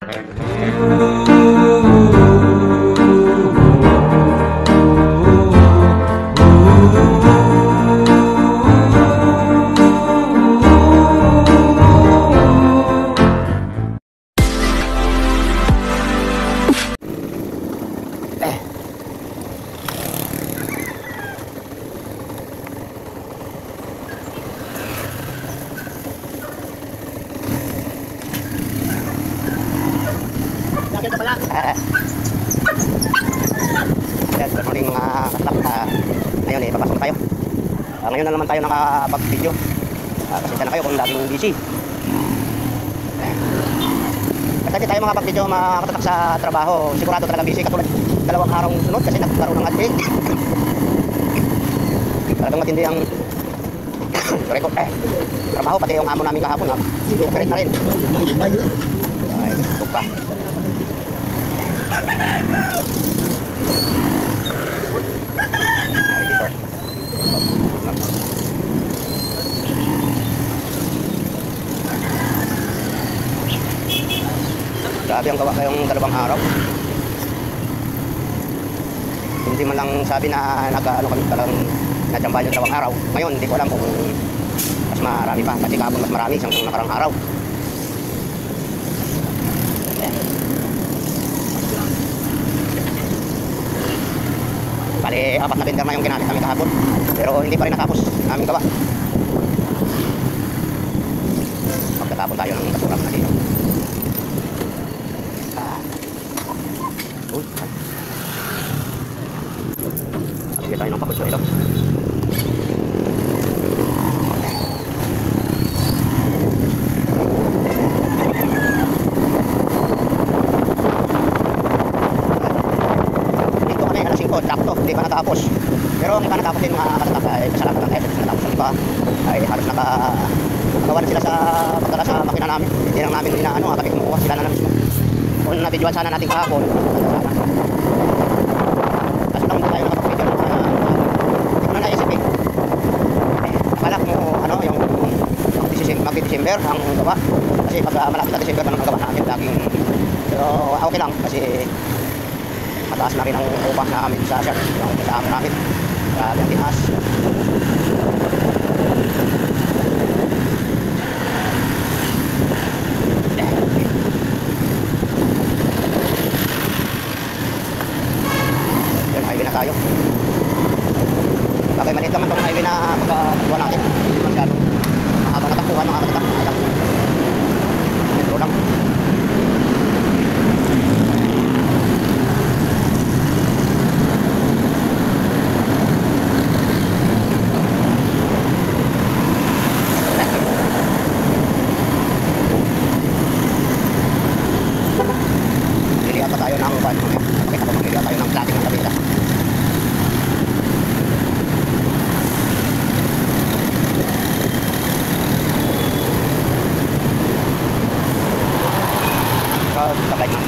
Good morning mga kaslap. Ngayon papasok na tayo. Ngayon na naman tayo nakapag-video. Pasensya na kayo kung laging busy. Kasi tayo mga pag-video makatatak sa trabaho. Sigurado talagang busy. Katulad 2 araw sunod kasi nagkaroon ng update. Talagang matindi ang record. Trabaho pati yung amo namin kahapon. Correct na rin. Ay, ito pa. Grabe ang gawa kayong 2 araw. Hindi man lang sabi na nag-ano kami talagang natsambahan yung 2 araw. Ngayon hindi ko alam kung mas marami pa kasi kahapon mas marami isang nakarang araw. Bali 4 na bender na yung ginamit namin kahapon. Pero hindi pa rin natapos aming gawa. Magtatapon tayo ng basura na dito. Sige tayo ng pakusyo ito. Sakto, hindi pa natapos. Pero hindi pa natapos din mga katataka. Kasalamat ng effort na natapos ng iba. Ay halos nakagawa na sila sa pagdala sa makina namin. Hindi lang namin inaano, kami kumukuha sila na lang mismo. Kung nabidyoan sana natin kahapon, kasi lang tayo nakapag-video. Hindi ko na naisip eh. Akala mo ano, yung mag-December ang gawa. Kasi pag malapit na December na magawa namin laging. Pero okay lang kasi mataas na rin ang upa namin sa shop sa amin namin. Grabe ang tinaas. Yan, highway na tayo. Bagay maliit naman itong highway na pagkakuha natin. Hindi masyadong mahabang natakbuhan mga katatak. Metro lang. Sabay na.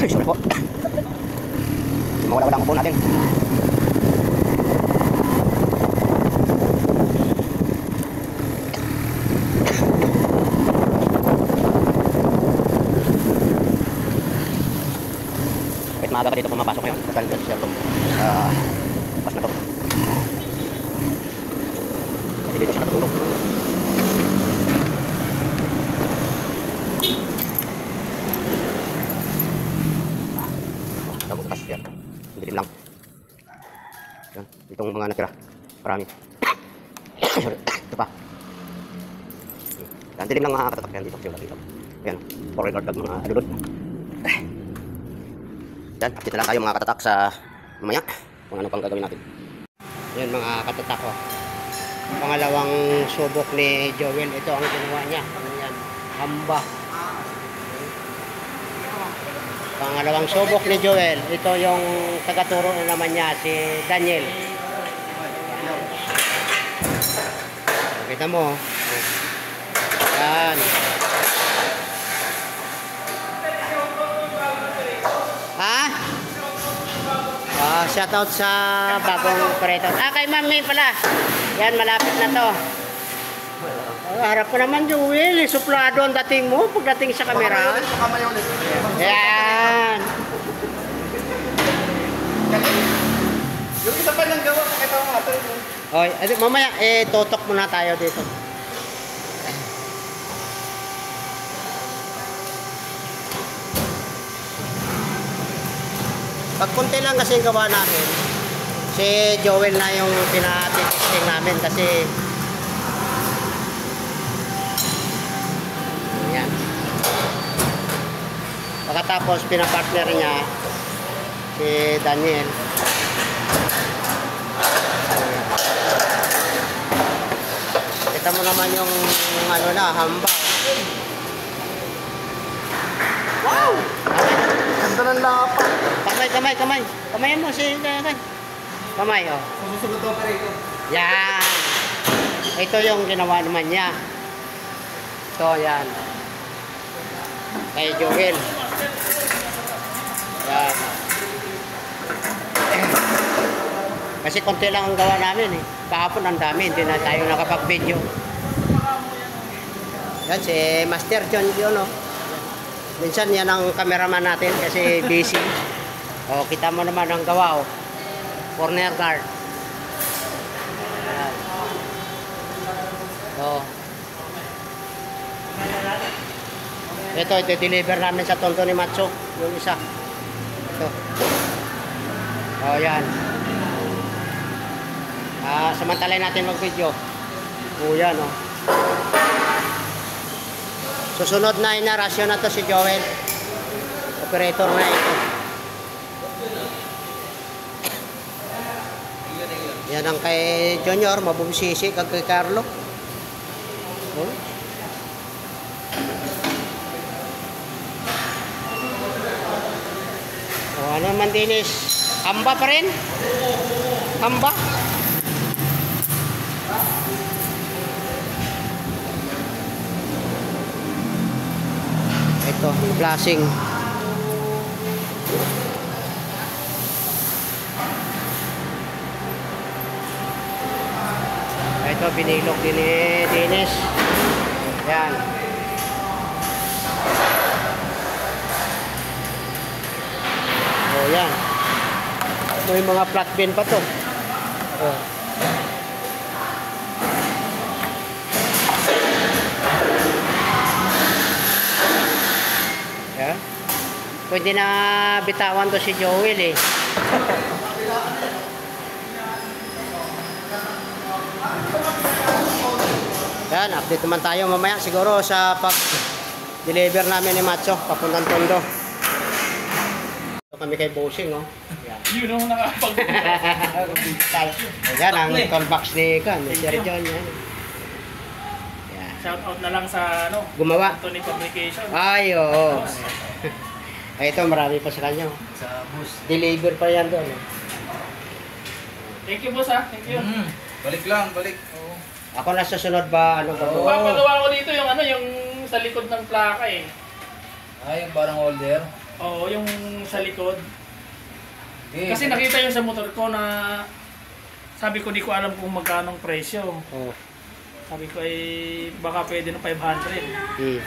Sorry po. Mawala-wala ang upo natin. maaga pa dito pumapasok ngayon. Dahil dito siya pas na to. Kasi dito siya natutulog. Bukas yan. Dilim lang. Yan. Itong mga natira. Marami. Sorry. Ito pa. Yan. Dilim lang mga katatak yan dito. Dito. Yan. Foreign order mga alulod. Yan. Update na lang tayo mga katatak sa mamaya. Kung ano pang gagawin natin. Yan mga katatak ko. Pangalawang subok ni Joel. Ito ang ginawa niya. Ano yan? Hamba. Pangalawang subok ni Joel. Ito yung tagaturo na naman niya, si Daniel. Kita mo. Yan. Ha? Shoutout sa bagong operator. Kay Mami pala. Yan, malapit na to. Harap ko naman, Joel. Suplado ang dating mo pagdating sa kamera. Yan. Yung isa pa lang gawa, pakita mo nga. Oy, mamaya, tutok muna tayo dito. Pag kunti lang kasi gawa natin, si Joel na yung pinatitesting namin kasi yan. Pagkatapos pinapartner niya si Daniel. Kita mo naman yung ano na, hamba. Wow! Ganda ng lapa. Kamay. Kamay mo si kamay, oh. Susunod to pa rito. Yan. Ito yung ginawa naman niya. Ito, yan. Kay Joel. Yan. Kasi konti lang ang gawa namin eh. Kahapon ang dami, hindi na tayo nakapag-video. Yan, si Master John yun, oh. Minsan yan ang cameraman natin kasi busy. O, kita mo naman ang gawa, oh. Corner guard. Yan. O. Ito, deliver namin sa Tondo ni Matso. Yung isa. Ito. O, yan. Samantalay natin mag-video. O, yan, o. Susunod na inarasyon na to si Joel. Operator na ito. Yan ang kay Junior, mabubusisi kag kay Carlo. Oh. Oh, ano man dinis? Hamba pa rin? Hamba? Ito, flashing. Ito, binilog din ni Dennis. Yan. Oh, yan. May mga flat bin pa to. Oh. Yan. Pwede na bitawan to si Joel eh. Yan, update naman tayo mamaya siguro sa pag-deliver namin ni Macho papuntang Tondo. Ito kami kay Bossing, oh. Yan. Yun ang nakapag- Yan ang toolbox ni Sir John. Yan. Yan. Shout out na lang sa ano, Gumawa. Anthony Publication. Ay, oo. Ay, ito marami pa sa kanya. Sa bus. Deliver pa yan doon. Thank you boss ha. Thank you. Balik lang, balik. Oo. Ako na susunod ba? Ano ba? Papagawa ko dito yung ano, yung sa likod ng plaka eh. Yung parang holder. Oo, yung sa likod. Okay. Kasi nakita yung sa motor ko na sabi ko di ko alam kung magkano ang presyo. Oh. Sabi ko ay baka pwede ng 500. Hmm.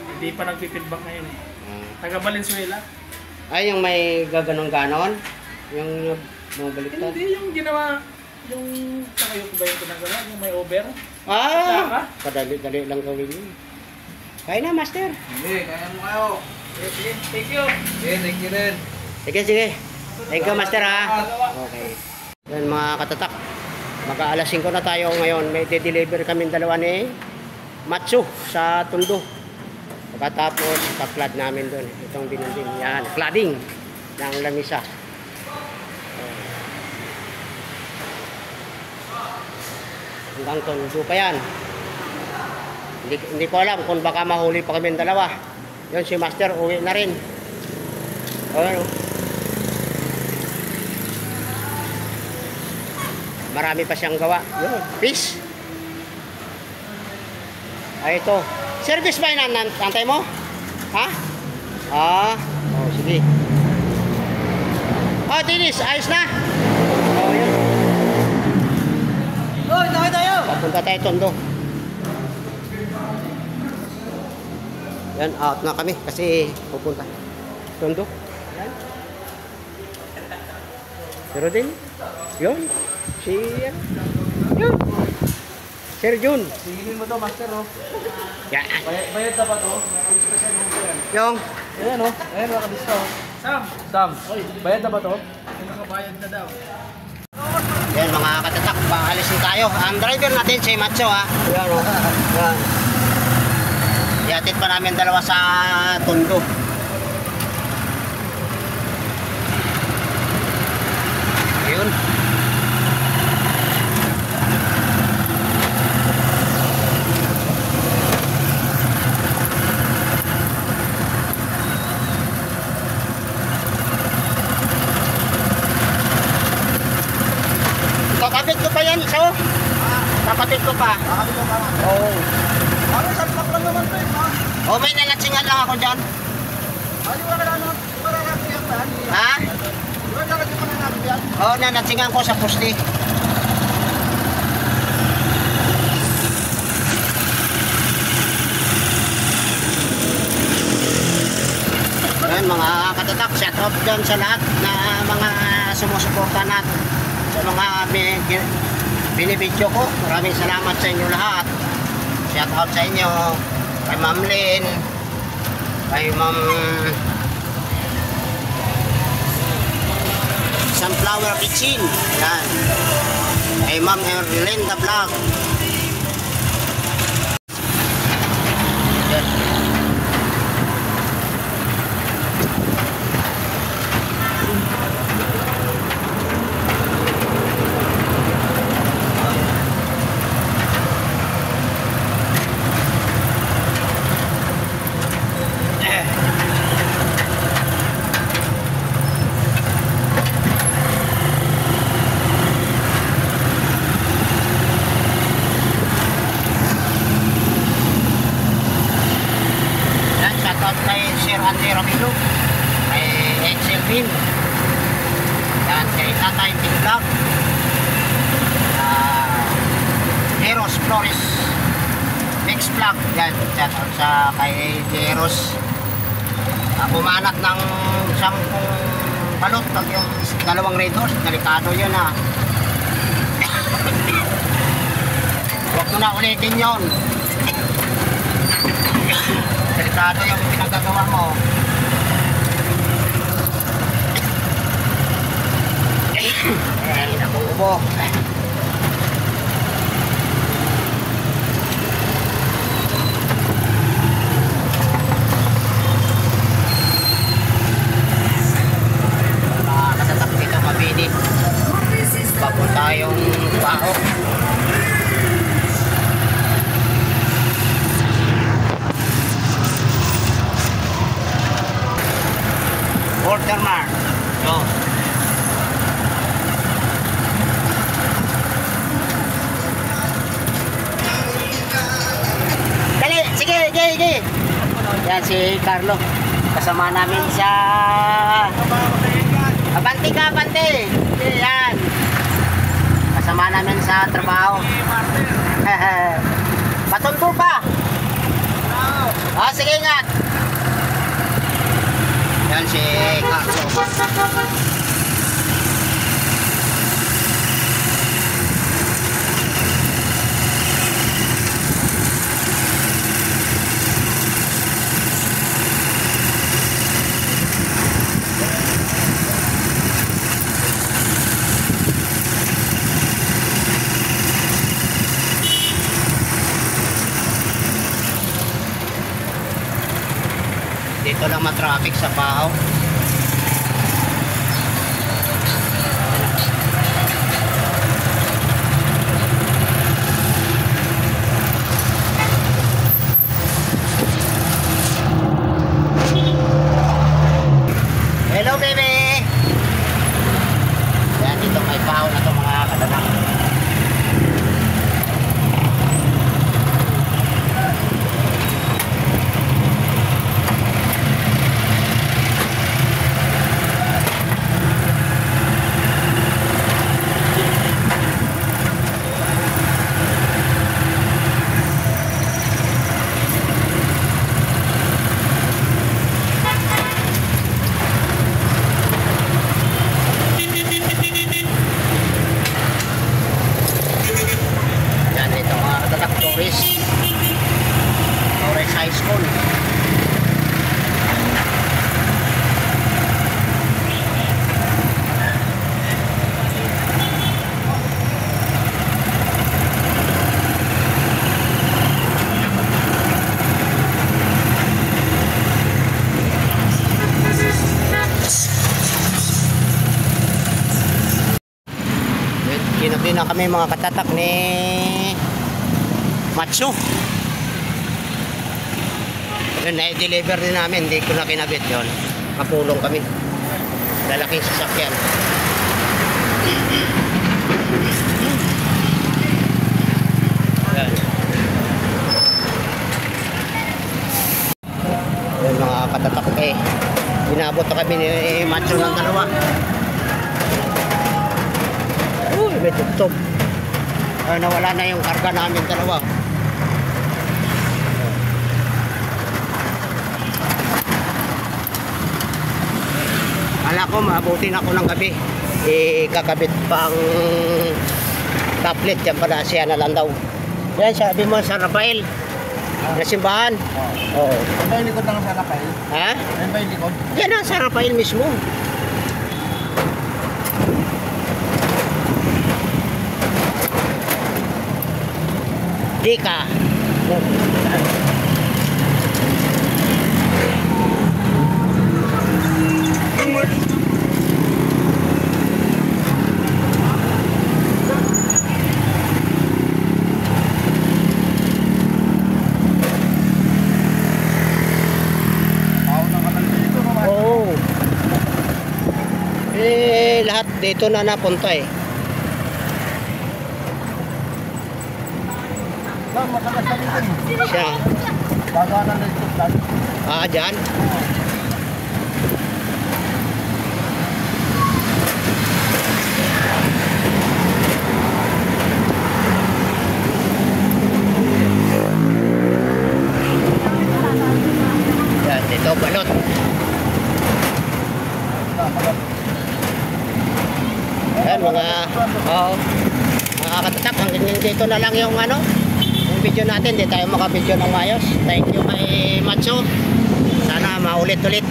Hindi pa nagpi-feedback ngayon eh. Taga Valenzuela. Ay, yung may gaganong-ganon? Yung bumabaliktad? Hindi yung ginawa, yung sakayo ko ba yung pinagawa, yung may over? Ah! Padali-dali lang gawin yun. Kaya na, master. Hindi, kaya mo kayo. Sige, thank you. Sige, thank you rin. Sige, sige. Thank you, master, ha? Okay. Yan, mga katatak. Mag-aalas 5 na tayo ngayon. May de-deliver kami dalawa ni Matsu sa Tondo. Pagkatapos, pa-clad namin doon. Itong binundin. Yan, cladding ng lamisa. Hanggang Tondo pa yan. Hindi ko alam kung baka mahuli pa kami dalawa. Yun, si master uwi na rin. Ano? Marami pa siyang gawa. Yun, fish. Ay, ito. Service ba yun, antay mo? Ha? Ah, oh, sige. Oh, Tinis, ayos na. Oh, yun. Oh, tayo. Papunta tayo, Tondo. Yan, out na kami kasi pupunta. Tondo. Yan. Pero din, yun. Si, yun. Sir Jun. Singinin mo to, master, oh. Yan. Bayad na ba to? Yung. Ayan, oh. Ayan, nakabista, oh. Sam. Oy, bayad na ba to? Yung nakabayad na daw. Yan, mga katatak, paalisin tayo. Ang driver natin si Macho, ha. Yan, o. Yan. Ihatid pa namin dalawa sa Tondo. Yun. Kakapit ko pa yan, so. Kakapit ko pa. Oo. Ano, sablak lang naman to, ha? Oh, may nalatsingan lang ako dyan. Ano, wala na, wala na siya ba? Ha? Wala na kasi pananalo yan. Oh, nalatsingan ko sa pusti. Ayan, mga katatak, shout out dyan sa lahat na mga sumusuporta natin sa mga binibidyo ko. Maraming salamat sa inyo lahat. Shout out sa inyo kay Ma'am Lynn, kay Ma'am Sunflower Kitchen, yan, kay Ma'am Erlinda Vlog. Yan. Yan, shoutout kay Sir Andy Ramilo, kay Excel Bin, yan, kay Tatay Pin Vlog, Eros Flores Mix Vlog, yan, shoutout sa kay Eros. Bumanat ng 10 balot pag yung 2 red horse, delikado yun, ha. Huwag mo na ulitin yun. Delikado yung pinagagawa mo. Ay, nakuubo. Nakatatak dito mabini. Papunta yung baho. Watermark. Yo. Dali, sige, sige. Yan si Carlo. Kasama namin sa Abante ka, abante. Yan. Kasama namin sa trabaho. Patunto pa. Ah, sige, ingat. Yan si Carlo. Dito lang matraffic sa Pao. Hello baby! Yan, dito may Pao na to mga kadanak. Torres High School. Kinabli na kami mga katatak ni Matsu. Yun, na-deliver din namin. Hindi ko na kinabit yun. Kapulong kami. Lalaking sasakyan. Yan. Yan mga katatak eh. Inabot na kami ni Matsu ng dalawa. Uy, may tugtog. Nawala na yung karga namin dalawa. Kala ko maabutin ako ng gabi. Kakabit pa ang tablet. Yan pala siya na lang daw. Yan, sabi mo sa Rafael. Na simbahan. Oo. Ano ba yung likod ng sa Rafael? Ha? Ano ba yung likod? Yan na, sa Rafael mismo. Di ka. Oo. Lahat dito na napunta eh. Siya. Dyan. Yan, dito balot. Yan mga katatak, hanggang dito na lang yung video natin. Di tayo makabidyo ng mayos. Thank you kay Matsu. Sana maulit-ulit.